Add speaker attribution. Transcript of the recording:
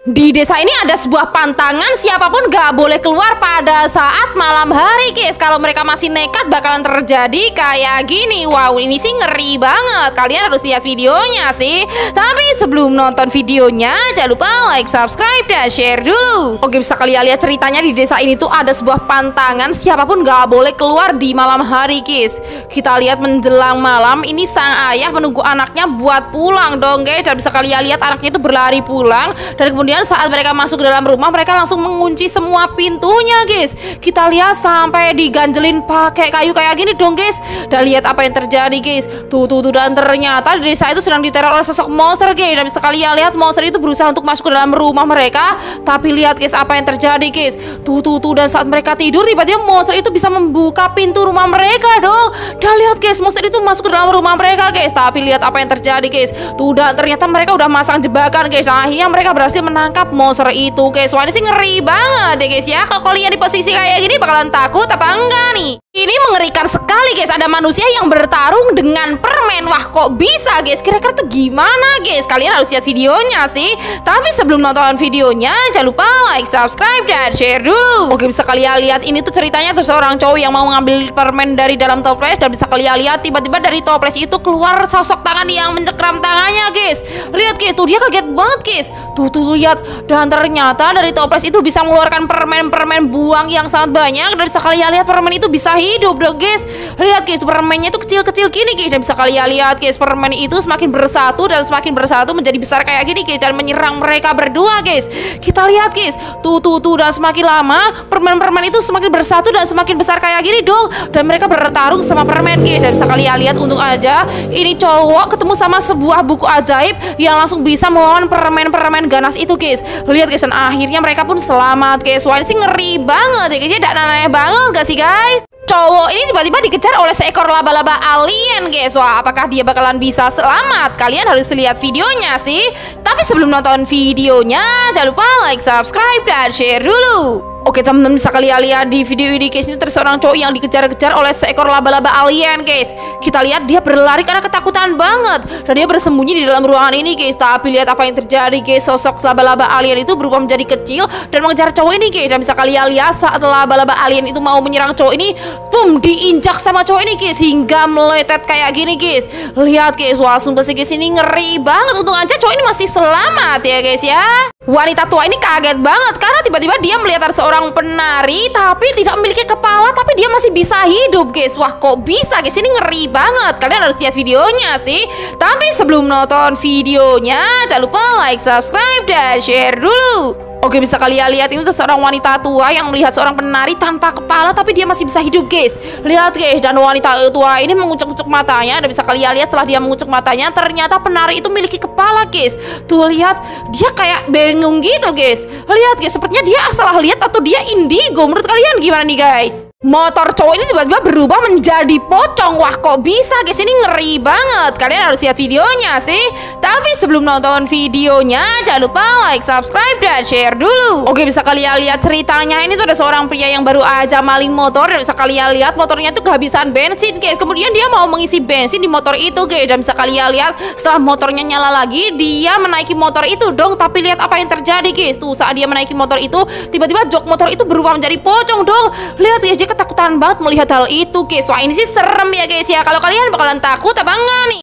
Speaker 1: Di desa ini ada sebuah pantangan, siapapun gak boleh keluar pada saat malam hari, guys. Kalau mereka masih nekat bakalan terjadi kayak gini. Wow, ini sih ngeri banget. Kalian harus lihat videonya sih. Tapi sebelum nonton videonya, jangan lupa like, subscribe, dan share dulu. Oke, bisa kalian lihat ceritanya di desa ini tuh ada sebuah pantangan, siapapun gak boleh keluar di malam hari, guys. Kita lihat menjelang malam, ini sang ayah menunggu anaknya buat pulang dong, guys. Dan bisa kalian lihat anaknya itu berlari pulang. Dan kemudian saat mereka masuk ke dalam rumah, mereka langsung mengunci semua pintunya, guys. Kita lihat sampai diganjelin pakai kayu kayak gini dong, guys. Dan lihat apa yang terjadi, guys. Tuh. Dan ternyata di desa itu sedang diteror oleh sosok monster, guys. Dan bisa kalian lihat monster itu berusaha untuk masuk ke dalam rumah mereka. Tapi lihat, guys, apa yang terjadi, guys. Tuh. Dan saat mereka tidur, tiba-tiba monster itu bisa membuka pintu rumah mereka dong. Dan lihat, guys, monster itu masuk ke dalam rumah mereka, guys. Tapi lihat apa yang terjadi, guys. Tuh, dan ternyata mereka udah masang jebakan, guys. Nah, akhirnya mereka berhasil menangkap monster itu, guys. Wah, ini sih ngeri banget ya, guys ya. Kalau kalian di posisi kayak gini bakalan takut apa enggak nih? Ini mengerikan sekali, guys. Ada manusia yang bertarung dengan permen. Wah, kok bisa, guys? Kira-kira tuh gimana, guys? Kalian harus lihat videonya sih. Tapi sebelum nonton videonya, jangan lupa like, subscribe, dan share dulu. Oke, bisa kalian lihat ini tuh ceritanya tuh seorang cowok yang mau ngambil permen dari dalam toples. Dan bisa kalian lihat tiba-tiba dari toples itu keluar sosok tangan yang mencekram tangannya, guys. Lihat, guys, tuh dia kaget banget, guys. Tuh lihat. Dan ternyata dari toples itu bisa mengeluarkan permen-permen buang yang sangat banyak. Dan bisa kalian lihat permen itu bisa hidup dong, guys. Lihat, guys, permennya itu kecil-kecil gini, guys. Dan bisa kalian lihat, guys, permen itu semakin bersatu dan semakin bersatu menjadi besar kayak gini, guys. Dan menyerang mereka berdua, guys. Kita lihat, guys. Tuh. Dan semakin lama permen-permen itu semakin bersatu dan semakin besar kayak gini dong. Dan mereka bertarung sama permen, guys. Dan bisa kalian lihat, untung aja ini cowok ketemu sama sebuah buku ajaib yang langsung bisa melawan permen-permen ganas itu, guys. Lihat, guys, dan akhirnya mereka pun selamat, guys. Wah, ini sih ngeri banget ya, guys. Dan aneh banget gak sih, guys? Cowok ini tiba-tiba dikejar oleh seekor laba-laba alien, guys. Wah, apakah dia bakalan bisa selamat? Kalian harus lihat videonya sih. Tapi sebelum nonton videonya, jangan lupa like, subscribe, dan share dulu. Oke, teman-teman, bisa kalian lihat di video ini, guys. Ini terus seorang cowok yang dikejar-kejar oleh seekor laba-laba alien, guys. Kita lihat dia berlari karena ketakutan banget. Dan dia bersembunyi di dalam ruangan ini, guys. Tapi lihat apa yang terjadi, guys. Sosok laba-laba alien itu berubah menjadi kecil dan mengejar cowok ini, guys. Dan bisa kalian lihat saat laba-laba alien itu mau menyerang cowok ini, boom, diinjak sama cowok ini, guys, hingga meletet kayak gini, guys. Lihat, guys. Wah, sumpah sih, guys, ini ngeri banget. Untung aja cowok ini masih selamat ya, guys ya. Wanita tua ini kaget banget karena tiba-tiba dia melihat ada seorang penari tapi tidak memiliki kepala, tapi dia masih bisa hidup, guys. Wah, kok bisa, guys? Ini ngeri banget. Kalian harus lihat videonya sih. Tapi sebelum nonton videonya, jangan lupa like, subscribe, dan share dulu. Oke, bisa kalian lihat ini tuh seorang wanita tua yang melihat seorang penari tanpa kepala tapi dia masih bisa hidup, guys. Lihat, guys, dan wanita tua ini mengucek-ucek matanya. Dan bisa kalian lihat setelah dia mengucek matanya, ternyata penari itu memiliki kepala, guys. Tuh, lihat, dia kayak bingung gitu, guys. Lihat, guys, sepertinya dia salah lihat atau dia indigo. Menurut kalian gimana nih, guys? Motor cowok ini tiba-tiba berubah menjadi pocong. Wah, kok bisa, guys? Ini ngeri banget. Kalian harus lihat videonya sih. Tapi sebelum nonton videonya, jangan lupa like, subscribe, dan share dulu. Oke, bisa kalian lihat ceritanya. Ini tuh ada seorang pria yang baru aja maling motor. Dan bisa kalian lihat motornya tuh kehabisan bensin, guys. Kemudian dia mau mengisi bensin di motor itu, guys. Dan bisa kalian lihat setelah motornya nyala lagi, dia menaiki motor itu dong. Tapi lihat apa yang terjadi, guys. Tuh, saat dia menaiki motor itu, tiba-tiba jok motor itu berubah menjadi pocong dong. Lihat, guys, dia ketakutan banget melihat hal itu, guys. Wah, ini sih serem ya, guys ya. Kalau kalian bakalan takut apa enggak nih?